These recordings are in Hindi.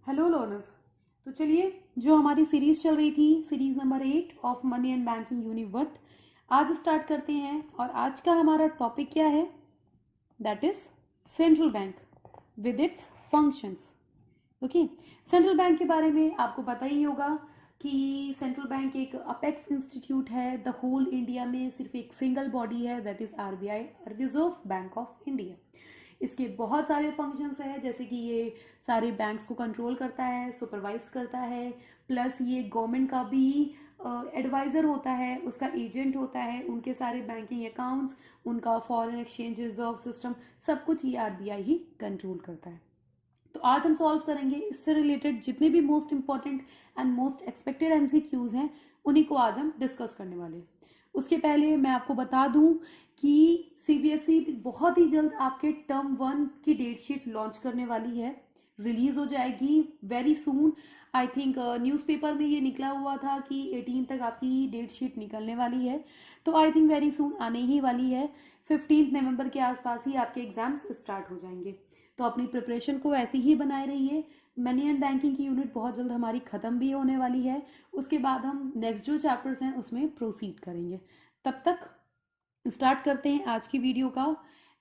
Hello learners. तो चलिए, जो हमारी सीरीज चल रही थी, series number 8 of money and banking यूनिवर्ट, आज स्टार्ट करते हैं। और आज का हमारा टॉपिक क्या है? That is central bank with its functions. Okay, central bank के बारे में आपको पता ही होगा कि सेंट्रल बैंक एक अपेक्स इंस्टीट्यूट है। द होल इंडिया में सिर्फ एक सिंगल बॉडी है, that is RBI, reserve bank of India. इसके बहुत सारे फंक्शंस हैं, जैसे कि ये सारे बैंक्स को कंट्रोल करता है, सुपरवाइज करता है, प्लस ये गवर्नमेंट का भी एडवाइज़र होता है, उसका एजेंट होता है, उनके सारे बैंकिंग अकाउंट्स, उनका फॉरेन एक्सचेंज रिजर्व सिस्टम, सब कुछ ये आरबीआई ही कंट्रोल करता है। तो आज हम सॉल्व करेंगे इससे रिलेटेड जितने भी most important and most expected MCQs हैं, उन्हीं को आज हम डिस्कस करने वाले हैं। उसके पहले मैं आपको बता दूं कि सीबीएसई बहुत ही जल्द आपके टर्म 1 की डेट शीट लॉन्च करने वाली है, रिलीज हो जाएगी very soon. I think newspaper में ये निकला हुआ था कि 18 तक आपकी डेट शीट निकलने वाली है, तो आई थिंक वेरी सून आने ही वाली है। 15 नवंबर के आसपास ही आपके एग्जाम्स स्टार्ट हो जाएंगे, तो अपनी प्रिपरेशन को ऐसी ही बनाए रहिए। मनी एंड बैंकिंग की यूनिट बहुत जल्द हमारी ख़त्म भी होने वाली है, उसके बाद हम नेक्स्ट जो चैप्टर्स हैं उसमें प्रोसीड करेंगे। तब तक स्टार्ट करते हैं आज की वीडियो का।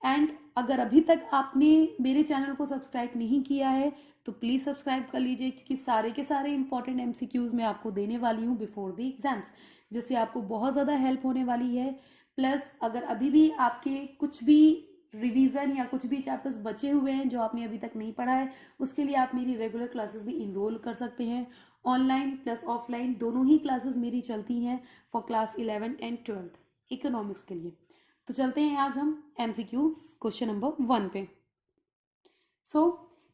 एंड अगर अभी तक आपने मेरे चैनल को सब्सक्राइब नहीं किया है तो प्लीज़ सब्सक्राइब कर लीजिए, क्योंकि सारे के सारे इंपॉर्टेंट एमसीक्यूज़ मैं आपको देने वाली हूँ बिफोर द एग्जाम्स, जिससे आपको बहुत ज़्यादा हेल्प होने वाली है। प्लस अगर अभी भी आपके कुछ भी रिवीजन या कुछ भी चैप्टर्स बचे हुए हैं जो आपने अभी तक नहीं पढ़ा है, उसके लिए आप मेरी रेगुलर क्लासेस भी इनरोल कर सकते हैं। ऑनलाइन प्लस ऑफलाइन दोनों ही क्लासेस मेरी चलती हैं फॉर क्लास 11 एंड 12 इकोनॉमिक्स के लिए। तो चलते हैं आज हम एमसीक्यू क्वेश्चन नंबर 1 पे। So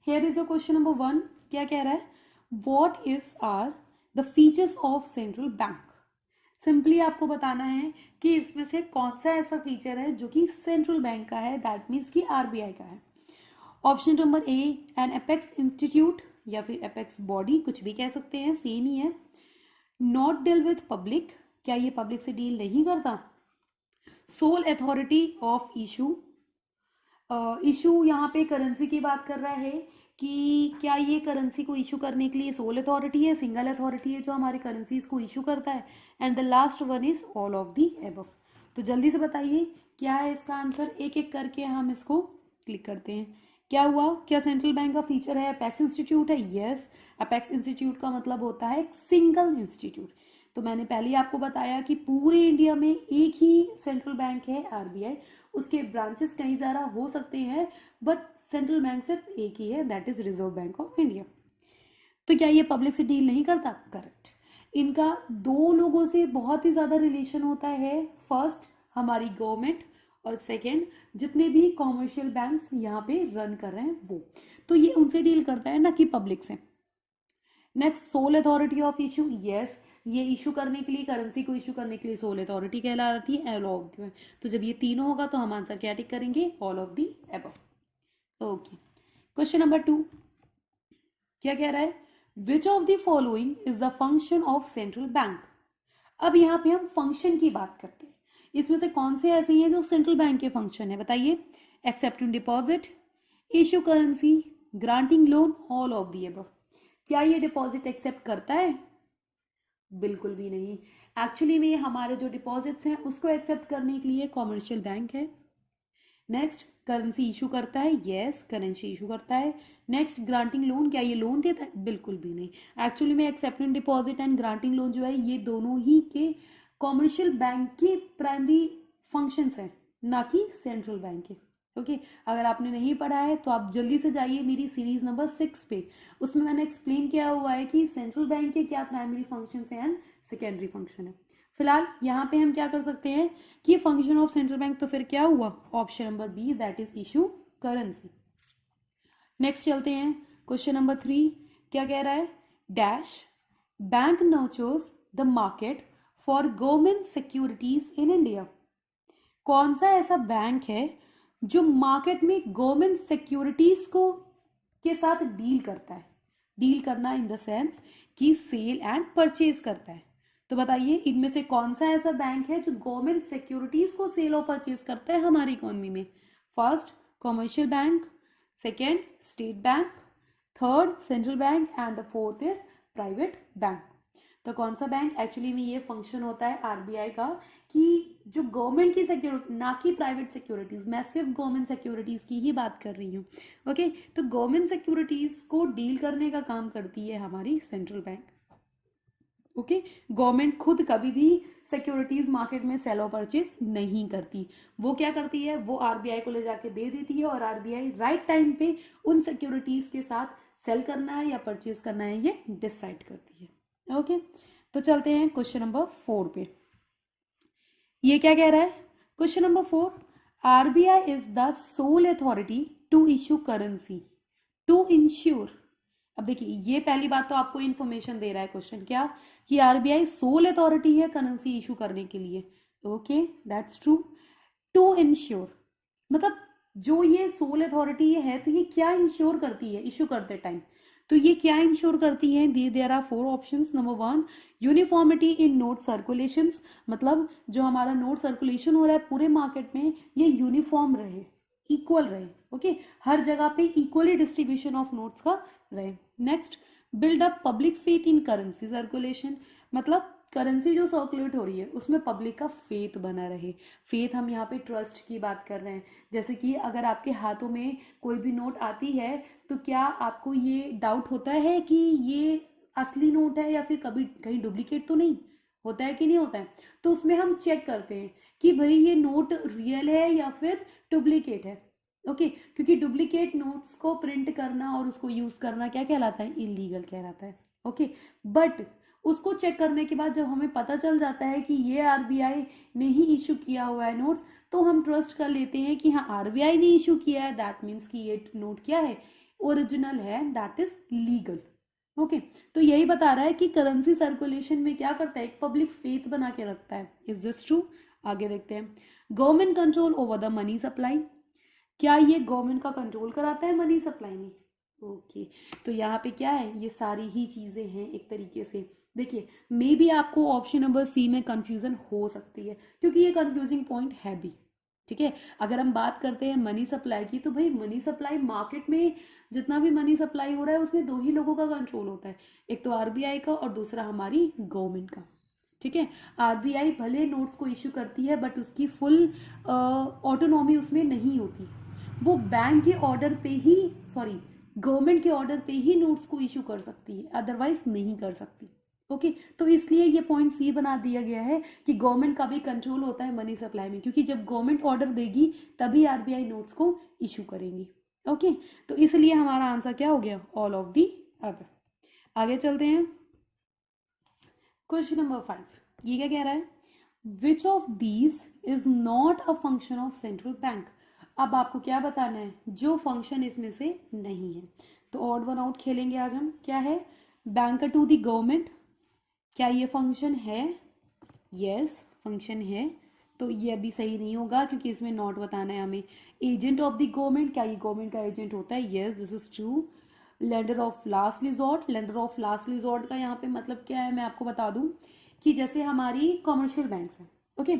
here is your question number 1। क्या कह रहा है? What is are the features of central bank. Simply आपको बताना है कि इसमें से कौन सा ऐसा फीचर है जो कि सेंट्रल बैंक का है, दैट मीन्स कि आरबीआई का है। Option number A, N apex institute या फिर एपेक्स बॉडी, कुछ भी कह सकते हैं, सेम ही है। नॉट डील विथ पब्लिक, क्या ये पब्लिक से डील नहीं करता। Soul authority of issue, issue यहाँ पे करेंसी की बात कर रहा है कि क्या ये करेंसी को इशू करने के लिए सोल अथॉरिटी है, सिंगल अथॉरिटी है जो हमारे करेंसीज को इशू करता है। And the last one is all of the above. तो जल्दी से बताइए क्या है इसका आंसर, एक एक करके हम इसको क्लिक करते हैं। क्या हुआ? क्या सेंट्रल बैंक का फीचर है अपेक्स इंस्टीट्यूट है? यस, अपेक्स इंस्टीट्यूट का मतलब होता है एक सिंगल इंस्टीट्यूट। तो मैंने पहले ही आपको बताया कि पूरे इंडिया में एक ही सेंट्रल बैंक है आरबीआई, उसके ब्रांचेस कई ज़्यादा हो सकते हैं, बट सेंट्रल बैंक सिर्फ एक ही है, that is reserve bank of India. तो क्या ये पब्लिक से डील नहीं करता? करेक्ट। इनका दो लोगों से बहुत ही ज़्यादा रिलेशन होता है। फर्स्ट हमारी गवर्नमेंट, और सेकेंड जितने भी कॉमर्शियल बैंक्स यहाँ पे रन कर रहे हैं वो, तो ये उनसे डील करता है ना कि पब्लिक से। Next, soul authority of issue. Yes, ये इशू करने के लिए, करेंसी को इशू करने के लिए सोल अथॉरिटी कहलाती है, ऑल ऑफ द। तो जब ये तीनों होगा तो हम आंसर क्या टिक करेंगे? All of the above. Okay, question number 2 क्या कह रहा है? Which of the following is the function of central bank. अब यहाँ पे हम फंक्शन की बात करते हैं, इसमें से कौन से ऐसे हैं जो सेंट्रल बैंक के फंक्शन है, बताइए। Accepting deposit, issue currency, granting loan, all of the above. क्या ये डिपॉजिट एक्सेप्ट करता है? बिल्कुल भी नहीं। एक्चुअली में हमारे जो डिपॉजिट्स हैं उसको एक्सेप्ट करने के लिए कॉमर्शियल बैंक है। नेक्स्ट, करेंसी इशू करता है, यस करेंसी इशू करता है। नेक्स्ट, ग्रांटिंग लोन, क्या ये लोन देता है? बिल्कुल भी नहीं। एक्चुअली में accepting deposit and granting loan जो है ये दोनों ही के कॉमर्शियल बैंक के प्राइमरी फंक्शंस हैं, ना कि सेंट्रल बैंक के। ओके, अगर आपने नहीं पढ़ा है तो आप जल्दी से जाइए मेरी सीरीज नंबर 6 पे, उसमें मैंने एक्सप्लेन किया हुआ है कि सेंट्रल बैंक के क्या प्राइमरी फंक्शंस हैं एंड सेकेंडरी फंक्शन है। फिलहाल यहाँ पे हम क्या कर सकते हैं कि फंक्शन ऑफ सेंट्रल बैंक, तो फिर क्या हुआ? Option number B, that is issue currency. Next चलते हैं, क्वेश्चन नंबर 3 क्या कह रहा है? Dash bank nurtures the market for government securities in India. कौन सा ऐसा बैंक है जो मार्केट में गवर्नमेंट सिक्योरिटीज को के साथ डील करता है? डील करना इन द सेंस कि सेल एंड परचेज करता है। तो बताइए इनमें से कौन सा ऐसा बैंक है जो गवर्नमेंट सिक्योरिटीज को सेल और परचेज करता है हमारी इकोनॉमी में? First, commercial bank. Second, state bank. Third central bank and the fourth is private bank. तो कौन सा बैंक? एक्चुअली में ये फंक्शन होता है आरबीआई का कि जो गवर्नमेंट की सिक्योरिटी, ना कि प्राइवेट सिक्योरिटीज, मैं सिर्फ गवर्नमेंट सिक्योरिटीज की ही बात कर रही हूँ। ओके, तो गवर्नमेंट सिक्योरिटीज को डील करने का काम करती है हमारी सेंट्रल बैंक। ओके, गवर्नमेंट खुद कभी भी सिक्योरिटीज मार्केट में सेल और परचेज नहीं करती। वो क्या करती है, वो आरबीआई को ले जाके दे देती है और आरबीआई राइट टाइम पे उन सिक्योरिटीज के साथ सेल करना है या परचेज करना है ये डिसाइड करती है। ओके, तो चलते हैं क्वेश्चन नंबर 4 पे। ये क्या कह रहा है? Question number 4, RBI is the sole authority to issue currency to ensure. अब देखिए, ये पहली बात तो आपको इंफॉर्मेशन दे रहा है क्वेश्चन, क्या कि आरबीआई सोल अथॉरिटी है करेंसी इशू करने के लिए। Okay, that's true. To ensure मतलब जो ये सोल अथॉरिटी है तो ये क्या इंश्योर करती है इशू करते टाइम? तो ये क्या इंश्योर करती है? There are 4 options. Number 1, uniformity in note circulations, मतलब जो हमारा नोट सर्कुलेशन हो रहा है पूरे मार्केट में ये यूनिफॉर्म रहे, इक्वल रहे। ओके, हर जगह पे इक्वली डिस्ट्रीब्यूशन ऑफ नोट्स का रहे। Next, build up public faith in currency circulation, मतलब करेंसी जो सर्कुलेट हो रही है उसमें पब्लिक का फेथ बना रहे। फेथ हम यहाँ पे ट्रस्ट की बात कर रहे हैं। जैसे कि अगर आपके हाथों में कोई भी नोट आती है तो क्या आपको ये डाउट होता है कि ये असली नोट है या फिर कभी कहीं डुप्लीकेट तो नहीं होता है कि नहीं होता है? तो उसमें हम चेक करते हैं कि भाई ये नोट रियल है या फिर डुप्लीकेट है। ओके, क्योंकि डुप्लीकेट नोट्स को प्रिंट करना और उसको यूज करना क्या कहलाता है? इलीगल कहलाता है। ओके, बट उसको चेक करने के बाद जब हमें पता चल जाता है कि ये आरबीआई ने ही इशू किया हुआ है नोट्स, तो हम ट्रस्ट कर लेते हैं कि हाँ आरबीआई ने इशू किया है, दैट मीन्स कि ये नोट क्या है? ओरिजिनल है, दैट इज लीगल। ओके, तो यही बता रहा है कि करेंसी सर्कुलेशन में क्या करता है? एक पब्लिक फेथ बना के रखता है। Is this true? आगे देखते हैं। Government control over the money supply, क्या ये गवर्नमेंट का कंट्रोल कराता है मनी सप्लाई में? ओके, तो यहाँ पे क्या है? ये सारी ही चीजें हैं एक तरीके से। देखिए, मे बी आपको ऑप्शन नंबर सी में कंफ्यूजन हो सकती है क्योंकि ये कंफ्यूजिंग पॉइंट है भी। ठीक है, अगर हम बात करते हैं मनी सप्लाई की, तो भाई मनी सप्लाई मार्केट में जितना भी मनी सप्लाई हो रहा है उसमें 2 ही लोगों का कंट्रोल होता है, एक तो आरबीआई का और दूसरा हमारी गवर्नमेंट का। ठीक है, आरबीआई भले नोट्स को इश्यू करती है बट उसकी फुल ऑटोनॉमी उसमें नहीं होती। वो बैंक के ऑर्डर पे ही, सॉरी, गवर्नमेंट के ऑर्डर पे ही नोट्स को इशू कर सकती है, अदरवाइज नहीं कर सकती। ओके, तो इसलिए ये पॉइंट सी बना दिया गया है कि गवर्नमेंट का भी कंट्रोल होता है मनी सप्लाई में, क्योंकि जब गवर्नमेंट ऑर्डर देगी तभी आरबीआई नोट्स को इशू करेंगी। ओके, तो इसलिए हमारा आंसर क्या हो गया? ऑल ऑफ दी अब। आगे चलते हैं, क्वेश्चन नंबर 5। ये क्या कह रहा है? विच of these is not a function of central bank. अब आपको क्या बताना है? जो फंक्शन इसमें से नहीं है। तो ऑड वन आउट खेलेंगे आज हम। क्या है? बैंक टू द गवर्नमेंट, क्या ये फंक्शन है? यस, फंक्शन है। तो ये अभी सही नहीं होगा क्योंकि इसमें नॉट बताना है हमें। एजेंट ऑफ द गवर्नमेंट, क्या ये गवर्नमेंट का एजेंट होता है? Yes, this is true. Lender of last resort, lender of last resort का यहाँ पे मतलब क्या है मैं आपको बता दूं कि जैसे हमारी कॉमर्शियल बैंक है। ओके,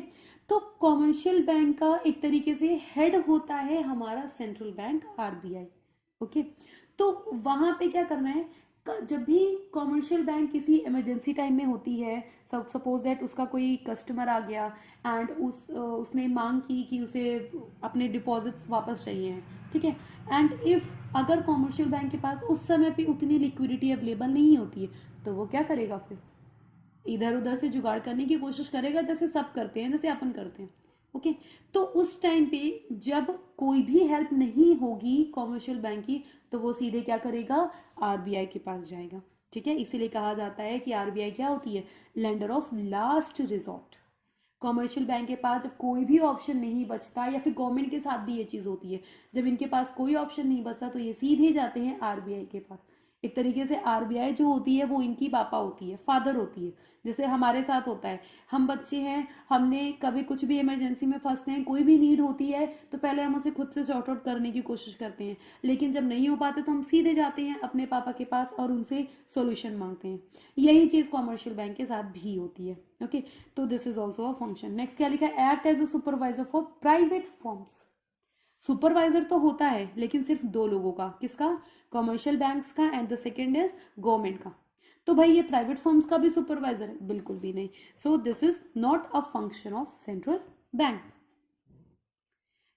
तो कॉमर्शियल बैंक का एक तरीके से हेड होता है हमारा सेंट्रल बैंक आरबीआई। ओके, तो वहां पे क्या करना है? जब भी कॉमर्शियल बैंक किसी इमरजेंसी टाइम में होती है, सब सपोज दैट उसका कोई कस्टमर आ गया एंड उसने मांग की कि उसे अपने डिपॉजिट्स वापस चाहिए, ठीक है, एंड इफ अगर कॉमर्शियल बैंक के पास उस समय पे उतनी लिक्विडिटी अवेलेबल नहीं होती है तो वो क्या करेगा? फिर इधर उधर से जुगाड़ करने की कोशिश करेगा, जैसे सब करते हैं, जैसे अपन करते हैं। ओके, तो उस टाइम पे जब कोई भी हेल्प नहीं होगी कॉमर्शियल बैंक की तो वो सीधे क्या करेगा? आरबीआई के पास जाएगा। ठीक है, इसीलिए कहा जाता है कि आरबीआई क्या होती है? Lender of last resort. Commercial bank के पास जब कोई भी ऑप्शन नहीं बचता, या फिर गवर्नमेंट के साथ भी ये चीज होती है, जब इनके पास कोई ऑप्शन नहीं बचता तो ये सीधे जाते हैं आरबीआई के पास। एक तरीके से आरबीआई जो होती है वो इनकी पापा होती है, फादर होती है। जैसे हमारे साथ होता है, हम बच्चे हैं, हमने कभी कुछ भी इमरजेंसी में फंसते हैं, कोई भी नीड होती है तो पहले हम उसे खुद से सॉर्ट आउट करने की कोशिश करते हैं, लेकिन जब नहीं हो पाते तो हम सीधे जाते हैं अपने पापा के पास और उनसे सोल्यूशन मांगते हैं। यही चीज कॉमर्शियल बैंक के साथ भी होती है। ओके, तो this is also a function. Next क्या लिखा है? Act as a supervisor for private forms. Supervisor तो होता है लेकिन सिर्फ दो लोगों का, किसका? कमर्शियल बैंक्स का, and the second is government का। तो भाई ये प्राइवेट फर्म्स का भी सुपरवाइजर है? बिल्कुल भी नहीं। So this is not a function of central bank.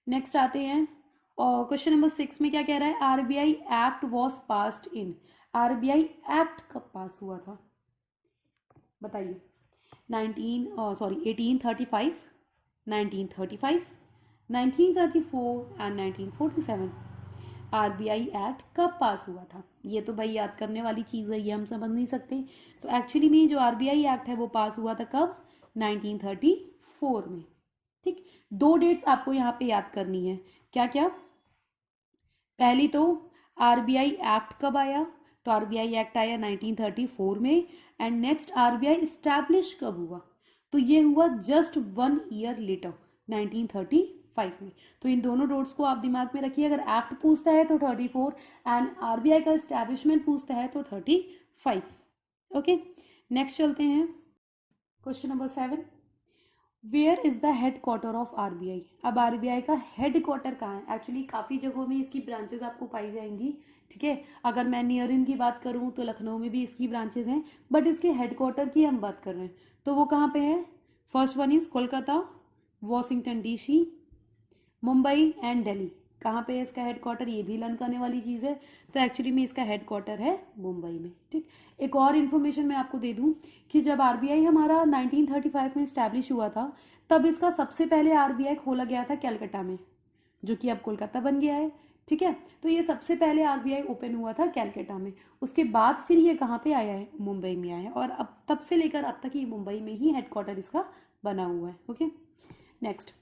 Next आते हैं, और क्वेश्चन नंबर 6 में क्या कह रहा है? RBI act was passed in. RBI act कब पास हुआ था बताइए? 1835, 1935, 1934 एंड 1947। आरबीआई एक्ट कब पास हुआ था? ये तो भाई याद करने वाली चीज़ है, ये हम समझ नहीं सकते। तो एक्चुअली में जो आरबीआई एक्ट है वो पास हुआ था कब? 1934 में। ठीक, दो डेट्स आपको यहाँ पे याद करनी है। क्या क्या? पहली तो आरबीआई एक्ट कब आया? तो आरबीआई एक्ट आया 1934 में। एंड नेक्स्ट आरबीआई स्टैब्लिश कब हुआ? तो ये हुआ जस्ट 1 ईयर लेटर, 1935 में। तो इन दोनों डेट्स को आप दिमाग में रखिए। अगर एक्ट पूछता है तो 34 एंड आरबीआई का स्टैब्लिशमेंट पूछता है तो 35। ओके, नेक्स्ट चलते हैं, question number 7। Where is the headquarter of RBI? अब आरबीआई का हेड क्वार्टर कहाँ है? एक्चुअली काफ़ी जगहों में इसकी ब्रांचेस आपको पाई जाएंगी। ठीक है, अगर मैं नियर इन की बात करूँ तो लखनऊ में भी इसकी ब्रांचेस हैं, बट इसके हेड क्वार्टर की हम बात कर रहे हैं तो वो कहाँ पे है? First one is Kolkata, Washington DC, Mumbai and Delhi. कहाँ पे है इसका हेड क्वार्टर? ये भी लर्न करने वाली चीज़ है। तो एक्चुअली में इसका हेड क्वार्टर है मुंबई में। ठीक, एक और इन्फॉर्मेशन मैं आपको दे दूं कि जब आरबीआई हमारा 1935 में स्टैब्लिश हुआ था तब इसका सबसे पहले आरबीआई खोला गया था कलकत्ता में, जो कि अब कोलकाता बन गया है। ठीक है, तो ये सबसे पहले आरबीआई ओपन हुआ था कलकत्ता में। उसके बाद फिर ये कहाँ पे आया है? मुंबई में आया है, और अब तब से लेकर अब तक ये मुंबई में ही हेड क्वार्टर इसका बना हुआ है। Okay, next,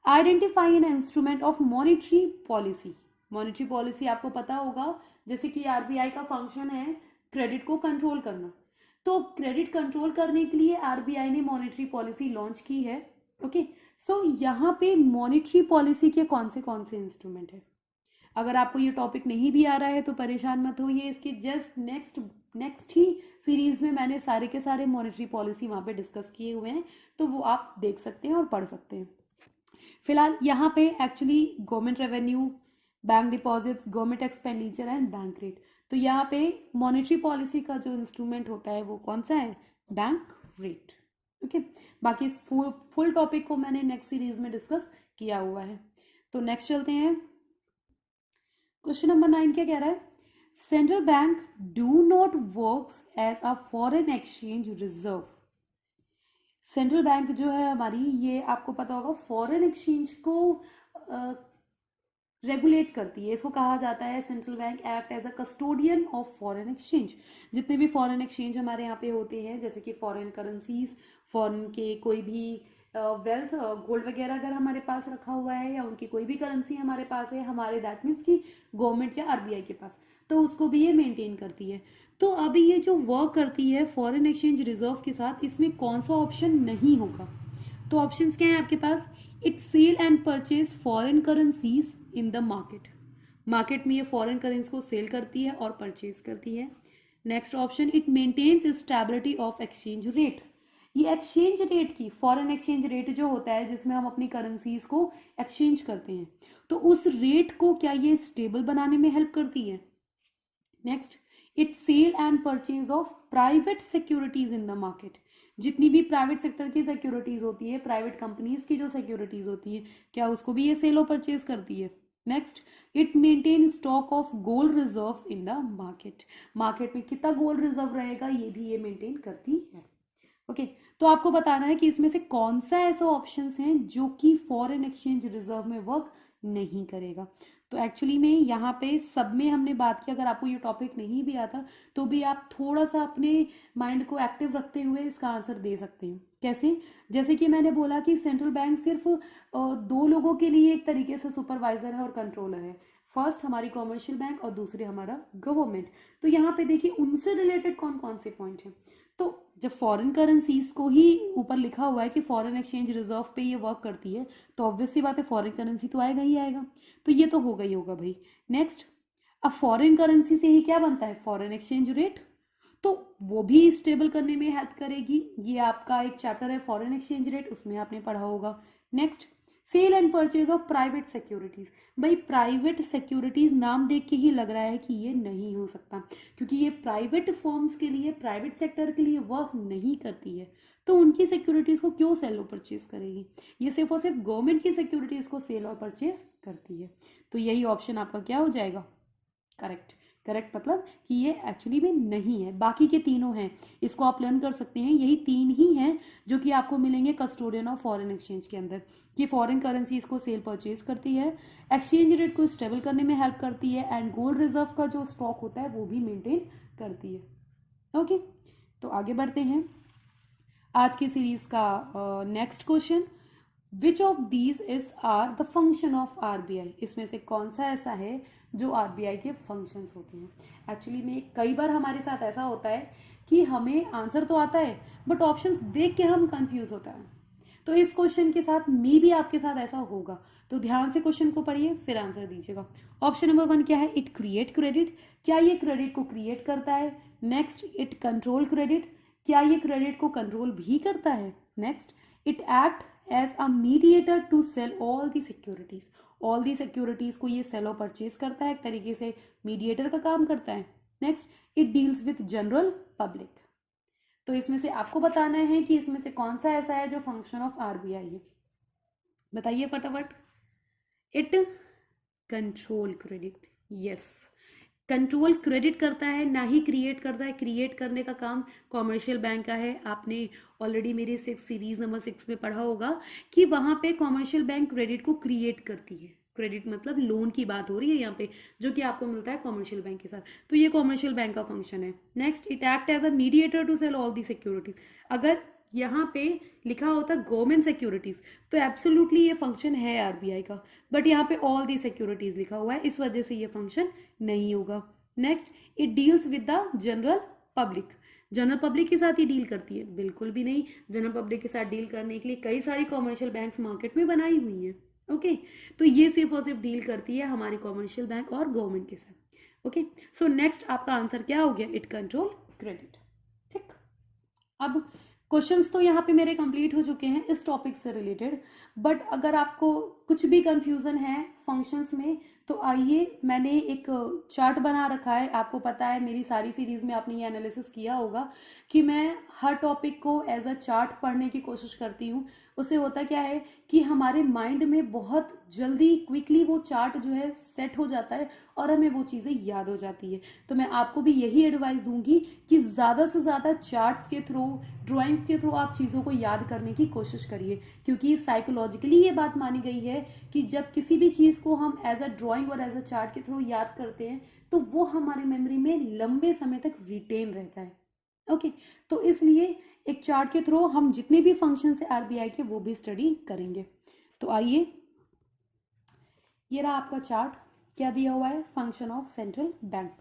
identify an instrument of monetary policy. Monetary policy आपको पता होगा, जैसे कि आरबीआई का फंक्शन है क्रेडिट को कंट्रोल करना, तो क्रेडिट कंट्रोल करने के लिए आरबीआई ने मॉनिटरी पॉलिसी लॉन्च की है। ओके, सो यहाँ पे मॉनिटरी पॉलिसी के कौन से इंस्ट्रूमेंट है? अगर आपको ये टॉपिक नहीं भी आ रहा है तो परेशान मत होइए, इसके जस्ट नेक्स्ट ही सीरीज में मैंने सारे के सारे मॉनिटरी पॉलिसी वहाँ पे डिस्कस किए हुए हैं, तो वो आप देख सकते हैं और पढ़ सकते हैं। फिलहाल यहाँ पे actually government revenue, bank deposits, government expenditure and bank rate. तो यहाँ पे मॉनेटरी पॉलिसी का जो इंस्ट्रूमेंट होता है वो कौन सा है? Bank rate. ओके, बाकी इस फुल टॉपिक को मैंने नेक्स्ट सीरीज में डिस्कस किया हुआ है। तो नेक्स्ट चलते हैं, क्वेश्चन नंबर 9 क्या कह रहा है? Central bank do not works as a foreign exchange reserve. Central bank जो है हमारी, ये आपको पता होगा फॉरेन एक्सचेंज को रेगुलेट करती है। इसको कहा जाता है central bank act as a custodian of foreign exchange. जितने भी फॉरेन एक्सचेंज हमारे यहाँ पे होते हैं, जैसे कि फॉरेन करेंसीज, फॉरेन के कोई भी वेल्थ, गोल्ड वगैरह अगर हमारे पास रखा हुआ है या उनकी कोई भी करेंसी हमारे पास है, हमारे दैट मीन्स कि गवर्नमेंट या आरबीआई के पास, तो उसको भी ये मेंटेन करती है। तो अभी ये जो वर्क करती है फॉरेन एक्सचेंज रिजर्व के साथ, इसमें कौन सा ऑप्शन नहीं होगा? तो ऑप्शंस क्या हैं आपके पास? It cell and purchase foreign currencies in the market. Market में ये फॉरेन करेंसी को सेल करती है और परचेज करती है। Next option, it maintains stability of exchange rate. ये एक्सचेंज रेट की, फॉरेन एक्सचेंज रेट जो होता है जिसमें हम अपनी करेंसीज को एक्सचेंज करते हैं, तो उस रेट को क्या ये स्टेबल बनाने में हेल्प करती है? Next, it cell and purchase of private securities in the market. जितनी भी प्राइवेट सेक्टर की सिक्योरिटीज होती है, प्राइवेट कंपनीज की जो सिक्योरिटीज होती है, क्या उसको भी ये सेल और परचेज करती है? Next, it maintain stock of gold reserves in the market. Market में कितना गोल्ड रिजर्व रहेगा ये भी ये मेंटेन करती है। ओके, तो आपको बताना है कि इसमें से कौन सा ऐसा ऑप्शंस हैं जो कि फॉरेन एक्सचेंज रिजर्व में वर्क नहीं करेगा। तो एक्चुअली में यहाँ पे सब में हमने बात की, अगर आपको ये टॉपिक नहीं भी आता तो भी आप थोड़ा सा अपने माइंड को एक्टिव रखते हुए इसका आंसर दे सकते हैं। कैसे? जैसे कि मैंने बोला कि सेंट्रल बैंक सिर्फ दो लोगों के लिए एक तरीके से सुपरवाइजर है और कंट्रोलर है। फर्स्ट हमारी कॉमर्शियल बैंक और दूसरे हमारा गवर्नमेंट। तो यहाँ पे देखिए उनसे रिलेटेड कौन कौन से पॉइंट हैं। तो जब फॉरेन करेंसीज को ही ऊपर लिखा हुआ है कि फॉरेन एक्सचेंज रिजर्व पे ये वर्क करती है, तो ऑब्वियसली बात है फॉरेन करेंसी तो आएगा ही आएगा। तो ये तो होगा ही होगा भाई। नेक्स्ट, अब फॉरेन करेंसी से ही क्या बनता है? फॉरेन एक्सचेंज रेट, तो वो भी स्टेबल करने में हेल्प करेगी। ये आपका एक चैप्टर है फॉरेन एक्सचेंज रेट, उसमें आपने पढ़ा होगा। Next, sale and purchase of private securities. भाई प्राइवेट सिक्योरिटीज नाम देख के ही लग रहा है कि ये नहीं हो सकता, क्योंकि ये प्राइवेट फर्म्स के लिए, प्राइवेट सेक्टर के लिए वर्क नहीं करती है, तो उनकी सिक्योरिटीज को क्यों सेल और परचेज करेगी? ये सिर्फ और सिर्फ गवर्नमेंट की सिक्योरिटीज को सेल और परचेज करती है। तो यही ऑप्शन आपका क्या हो जाएगा? करेक्ट। करेक्ट मतलब कि ये एक्चुअली में नहीं है, बाकी के तीनों हैं। इसको आप लर्न कर सकते हैं, यही तीन ही हैं जो कि आपको मिलेंगे कस्टोडियन ऑफ फॉरेन एक्सचेंज के अंदर, कि फॉरेन करेंसी इसको सेल परचेज करती है, एक्सचेंज रेट को स्टेबल करने में हेल्प करती है, एंड गोल्ड रिजर्व का जो स्टॉक होता है वो भी मेंटेन करती है। ओके, तो आगे बढ़ते हैं आज की सीरीज का next question. Which of these is are the function of RBI? इसमें से कौन सा ऐसा है जो आरबीआई के फंक्शंस होते हैं? एक्चुअली में कई बार हमारे साथ ऐसा होता है कि हमें आंसर तो आता है बट ऑप्शंस देख के हम कंफ्यूज होता है। तो इस क्वेश्चन के साथ मे भी आपके साथ ऐसा होगा, तो ध्यान से क्वेश्चन को पढ़िए फिर आंसर दीजिएगा। ऑप्शन नंबर 1 क्या है? It create credit. क्या ये क्रेडिट को क्रिएट करता है? Next, it control credit. क्या ये क्रेडिट को कंट्रोल भी करता है? Next, it act as a mediator to sell all the securities. All the securities को ये सेल और परचेज करता है, एक तरीके से मीडिएटर का काम करता है। Next, it deals with general public. तो इसमें से आपको बताना है कि इसमें से कौन सा ऐसा है जो फंक्शन ऑफ आरबीआई है, बताइए फटाफट। It control credit, yes, control credit करता है, ना ही क्रिएट करता है। क्रिएट करने का काम कॉमर्शियल बैंक का है। आपने ऑलरेडी मेरी सीरीज नंबर 6 में पढ़ा होगा कि वहां पे कॉमर्शियल बैंक क्रेडिट को क्रिएट करती है। क्रेडिट मतलब लोन की बात हो रही है यहाँ पे, जो कि आपको मिलता है कॉमर्शियल बैंक के साथ, तो ये कॉमर्शियल बैंक का फंक्शन है। Next, it act as a mediator to sell all the securities. अगर यहाँ पे लिखा होता गवर्नमेंट सिक्योरिटीज तो एब्सोल्युटली ये फंक्शन है आरबीआई का, बट यहाँ पे ऑल दी सिक्योरिटीज लिखा हुआ है, इस वजह से ये फंक्शन नहीं होगा। Next, it deals with the general public. General public के साथ ही डील करती है? बिल्कुल भी नहीं। जनरल पब्लिक के साथ डील करने के लिए कई सारी कॉमर्शियल बैंक्स मार्केट में बनाई हुई हैं। ओके, तो ये सिर्फ और सिर्फ डील करती है हमारी कॉमर्शियल बैंक और गवर्नमेंट के साथ। ओके, सो नेक्स्ट आपका आंसर क्या हो गया? It control credit. ठीक, अब क्वेश्चंस तो यहाँ पे मेरे कंप्लीट हो चुके हैं इस टॉपिक से रिलेटेड, बट अगर आपको कुछ भी कंफ्यूजन है फंक्शंस में तो आइए, मैंने एक चार्ट बना रखा है। आपको पता है मेरी सारी सीरीज में आपने ये एनालिसिस किया होगा कि मैं हर टॉपिक को एज अ चार्ट पढ़ने की कोशिश करती हूँ। उससे होता क्या है कि हमारे माइंड में बहुत जल्दी क्विकली वो चार्ट जो है सेट हो जाता है और हमें वो चीज़ें याद हो जाती है। तो मैं आपको भी यही एडवाइस दूंगी कि ज़्यादा से ज़्यादा चार्ट्स के थ्रू, ड्राइंग के थ्रू आप चीज़ों को याद करने की कोशिश करिए, क्योंकि साइकोलॉजिकली ये बात मानी गई है कि जब किसी भी चीज़ को हम एज अ ड्राइंग और एज अ चार्ट के थ्रू याद करते हैं तो वो हमारे मेमोरी में लंबे समय तक रिटेन रहता है। ओके, तो इसलिए एक चार्ट के थ्रू हम जितने भी फंक्शन है आरबीआई के वो भी स्टडी करेंगे। तो आइए, ये रहा आपका चार्ट। क्या दिया हुआ है? Function of central bank.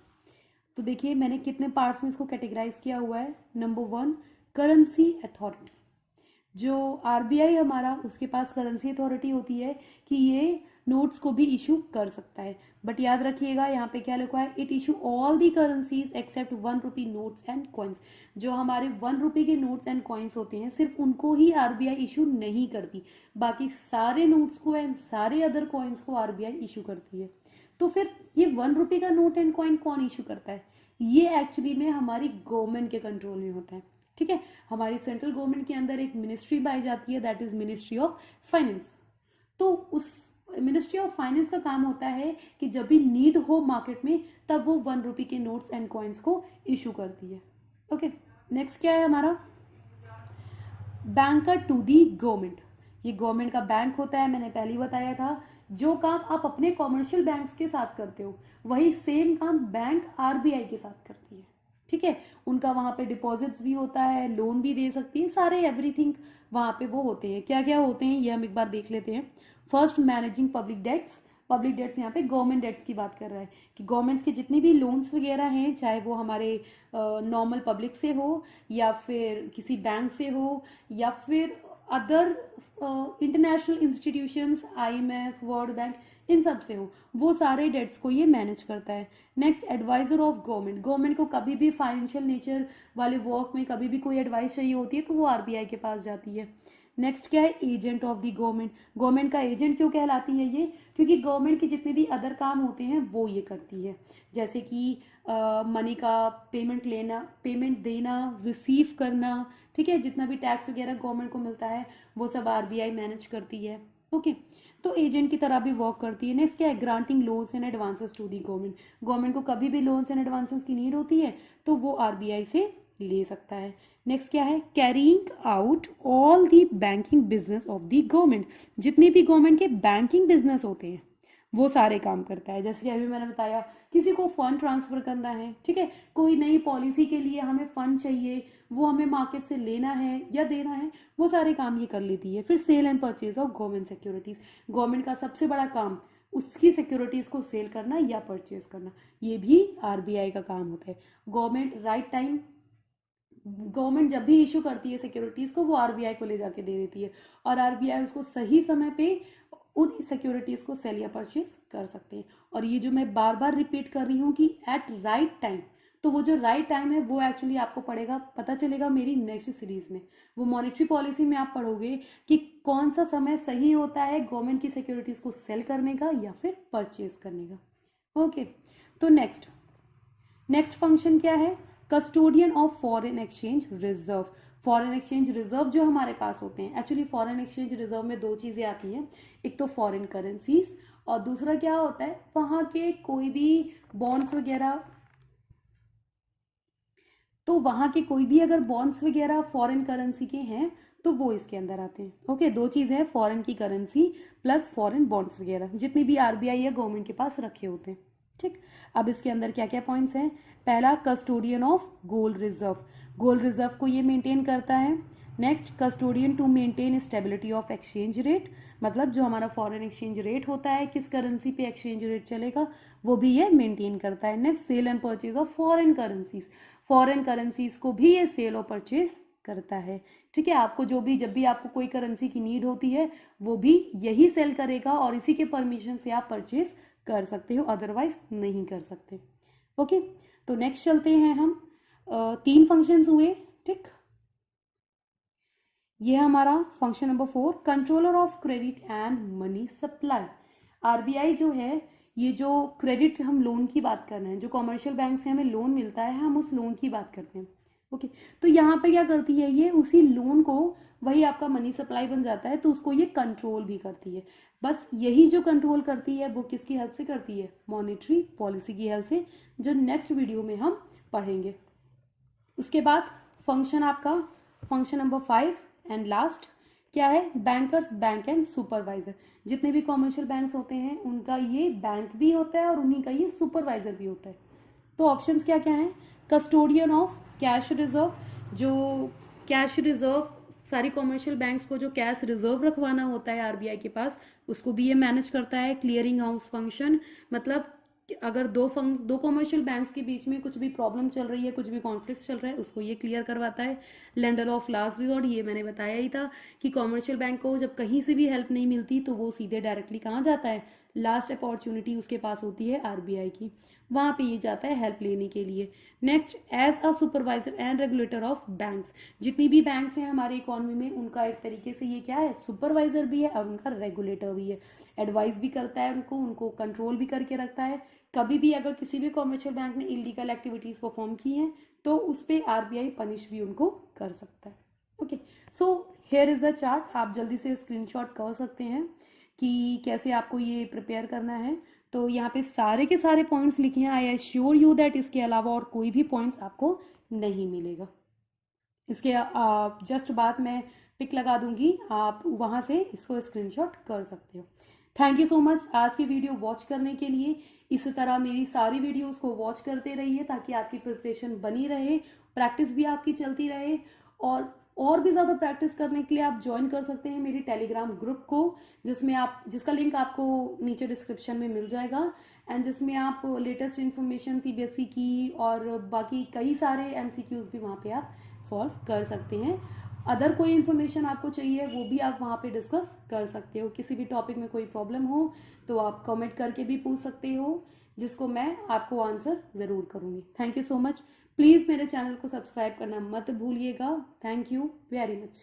तो देखिए मैंने कितने पार्ट्स में इसको कैटेगराइज किया हुआ है। Number 1, currency authority. जो आरबीआई हमारा, उसके पास करेंसी अथॉरिटी होती है कि ये नोट्स को भी इशू कर सकता है। बट याद रखिएगा यहाँ पे क्या लिखा है? It issue all the currencies except 1 rupee notes and coins. जो हमारे 1 रुपये के नोट्स एंड कॉइन्स होते हैं सिर्फ उनको ही आरबीआई इशू नहीं करती, बाकी सारे नोट्स को एंड सारे अदर कॉइन्स को आरबीआई इशू करती है। तो फिर ये 1 रुपये का नोट एंड कॉइन कौन इशू करता है? ये एक्चुअली में हमारी गवर्नमेंट के कंट्रोल में होता है। ठीक है, हमारी सेंट्रल गवर्नमेंट के अंदर एक मिनिस्ट्री पाई जाती है, that is ministry of finance. तो उस मिनिस्ट्री ऑफ फाइनेंस का काम होता है कि जब भी नीड हो मार्केट में तब वो 1 रुपये के नोट्स एंड कॉइन्स को इशू करती है। ओके, नेक्स्ट क्या है हमारा? Banker to the government. ये गवर्नमेंट का बैंक होता है, मैंने पहले ही बताया था। जो काम आप अपने कॉमर्शियल बैंक्स के साथ करते हो वही सेम काम बैंक आरबीआई के साथ करती है। ठीक है, उनका वहाँ पे डिपॉजिट्स भी होता है, लोन भी दे सकती है, सारे एवरीथिंग वहाँ पे वो होते हैं। क्या क्या होते हैं ये हम एक बार देख लेते हैं। First, managing public debts. Public debts यहाँ पे गवर्नमेंट डेट्स की बात कर रहा है कि गवर्नमेंट्स के जितने भी लोन्स वगैरह हैं, चाहे वो हमारे नॉर्मल पब्लिक से हो या फिर किसी बैंक से हो या फिर other international institutions, IMF, world bank, इन सब से हो, वो सारे डेट्स को ये मैनेज करता है। Next, adviser of government. Government को कभी भी फाइनेंशियल नेचर वाले वर्क में कभी भी कोई एडवाइस चाहिए होती है तो वो आरबीआई के पास जाती है। नेक्स्ट क्या है, agent of the government. Government का एजेंट क्यों कहलाती है ये, क्योंकि गवर्नमेंट के जितने भी अदर काम होते हैं वो ये करती है, जैसे कि मनी का पेमेंट लेना, पेमेंट देना, रिसीव करना, ठीक है, जितना भी टैक्स वगैरह गवर्नमेंट को मिलता है वो सब आरबीआई मैनेज करती है। ओके, तो एजेंट की तरह भी वर्क करती है। नेक्स्ट क्या है, granting loans and advances to the government. Government को कभी भी लोन्स एंड एडवांसेस की नीड होती है तो वो आरबीआई से ले सकता है। नेक्स्ट क्या है, carrying out all the banking business of the government. जितने भी गवर्नमेंट के बैंकिंग बिजनेस होते हैं वो सारे काम करता है। जैसे कि अभी मैंने बताया, किसी को फंड ट्रांसफर करना है, ठीक है, कोई नई पॉलिसी के लिए हमें फंड चाहिए, वो हमें मार्केट से लेना है या देना है, वो सारे काम ये कर लेती है। फिर sale and purchase of government securities. Government का सबसे बड़ा काम उसकी सिक्योरिटीज को सेल करना या परचेज करना, ये भी आरबीआई का काम होता है। गवर्नमेंट जब भी इशू करती है सिक्योरिटीज को, वो आरबीआई को ले जाके दे देती है और आरबीआई उसको सही समय पे उन सिक्योरिटीज को सेल या परचेज कर सकते हैं। और ये जो मैं बार बार रिपीट कर रही हूँ कि एट राइट टाइम, तो वो जो राइट टाइम है वो एक्चुअली आपको पता चलेगा मेरी नेक्स्ट सीरीज में। वो मॉनेटरी पॉलिसी में आप पढ़ोगे कि कौन सा समय सही होता है गवर्नमेंट की सिक्योरिटीज को सेल करने का या फिर परचेज करने का। ओके, तो नेक्स्ट फंक्शन क्या है, custodian of foreign exchange reserve. Foreign exchange reserve जो हमारे पास होते हैं, एक्चुअली फॉरेन एक्सचेंज रिजर्व में दो चीज़ें आती हैं, एक तो फॉरेन करेंसीज और दूसरा क्या होता है, वहाँ के कोई भी बॉन्ड्स वगैरह, तो वहाँ के कोई भी अगर बॉन्ड्स वगैरह फॉरेन करेंसी के हैं तो वो इसके अंदर आते हैं। ओके, दो चीज़ें हैं, फॉरेन की करेंसी प्लस फॉरेन बॉन्ड्स वगैरह जितनी भी आरबीआई या गवर्नमेंट के पास रखे होते हैं। ठीक, अब इसके अंदर क्या क्या पॉइंट्स हैं, पहला custodian of gold reserve, gold reserve को ये मेंटेन करता है। Next, custodian to maintain stability of exchange rate, मतलब जो हमारा फॉरेन एक्सचेंज रेट होता है, किस करेंसी पे एक्सचेंज रेट चलेगा, वो भी ये मेंटेन करता है। Next, sale and purchase of foreign currencies, foreign currencies को भी ये सेल और परचेज करता है। ठीक है, आपको जब भी आपको कोई करेंसी की नीड होती है वो भी यही सेल करेगा और इसी के परमिशन से आप परचेज कर सकते हो, अदरवाइज नहीं कर सकते। ओके, तो नेक्स्ट चलते हैं हम, 3 फंक्शंस हुए। ठीक, ये हमारा function number 4, controller of credit and money supply. RBI जो है, ये जो क्रेडिट, हम लोन की बात कर रहे हैं, जो कॉमर्शियल बैंक से हमें लोन मिलता है, हम उस लोन की बात करते हैं। ओके, तो यहाँ पे क्या करती है, ये उसी लोन को, वही आपका मनी सप्लाई बन जाता है, तो उसको ये कंट्रोल भी करती है। बस यही जो कंट्रोल करती है वो किसकी हेल्प से करती है, मॉनेटरी पॉलिसी की हेल्प से, जो नेक्स्ट वीडियो में हम पढ़ेंगे। उसके बाद फंक्शन आपका फंक्शन नंबर 5 एंड लास्ट क्या है, बैंकर्स बैंक एंड सुपरवाइजर। जितने भी कॉमर्शियल बैंक्स होते हैं उनका ये बैंक भी होता है और उन्हीं का ये सुपरवाइजर भी होता है। तो ऑप्शंस क्या क्या हैं, कस्टोडियन ऑफ कैश रिजर्व, जो कैश रिजर्व, सारी कॉमर्शियल बैंक्स को जो कैश रिजर्व रखवाना होता है आरबीआई के पास, उसको भी ये मैनेज करता है। क्लियरिंग हाउस फंक्शन, मतलब अगर दो कॉमर्शियल बैंक्स के बीच में कुछ भी प्रॉब्लम चल रही है, कुछ भी कॉन्फ्लिक्ट चल रहा है, उसको ये क्लियर करवाता है। लेंडर ऑफ लास्ट रिजॉर्ट, ये मैंने बताया ही था कि कॉमर्शियल बैंक को जब कहीं से भी हेल्प नहीं मिलती तो वो सीधे डायरेक्टली कहाँ जाता है, लास्ट अपॉर्चुनिटी उसके पास होती है आरबीआई की, वहाँ पे ये जाता है हेल्प लेने के लिए। Next, as a supervisor and regulator of banks, जितनी भी बैंक्स हैं हमारी इकोनॉमी में उनका एक तरीके से ये क्या है, सुपरवाइजर भी है और उनका रेगुलेटर भी है। एडवाइस भी करता है उनको कंट्रोल भी करके रखता है। कभी भी अगर किसी भी कॉमर्शियल बैंक ने इलीगल एक्टिविटीज परफॉर्म की हैं तो उस पर आरबीआई पनिश भी उनको कर सकता है। Okay, so here is the chart, आप जल्दी से स्क्रीनशॉट कर सकते हैं कि कैसे आपको ये प्रिपेयर करना है। तो यहाँ पे सारे के सारे पॉइंट्स लिखे हैं, आई एश्योर यू दैट इसके अलावा और कोई भी पॉइंट्स आपको नहीं मिलेगा। इसके जस्ट बाद मैं पिक लगा दूंगी, आप वहाँ से इसको स्क्रीनशॉट कर सकते हो। थैंक यू सो मच आज की वीडियो वॉच करने के लिए। इसी तरह मेरी सारी वीडियोस को वॉच करते रहिए ताकि आपकी प्रिपरेशन बनी रहे, प्रैक्टिस भी आपकी चलती रहे। और भी ज़्यादा प्रैक्टिस करने के लिए आप ज्वाइन कर सकते हैं मेरी टेलीग्राम ग्रुप को, जिसका लिंक आपको नीचे डिस्क्रिप्शन में मिल जाएगा, एंड जिसमें आप लेटेस्ट इन्फॉर्मेशन सीबीएसई की और बाकी कई सारे एमसीक्यूज भी वहाँ पे आप सॉल्व कर सकते हैं। अदर कोई इन्फॉर्मेशन आपको चाहिए वो भी आप वहाँ पे डिस्कस कर सकते हो। किसी भी टॉपिक में कोई प्रॉब्लम हो तो आप कमेंट करके भी पूछ सकते हो, जिसको मैं आपको आंसर ज़रूर करूँगी। Thank you so much. Please मेरे चैनल को सब्सक्राइब करना मत भूलिएगा। Thank you very much.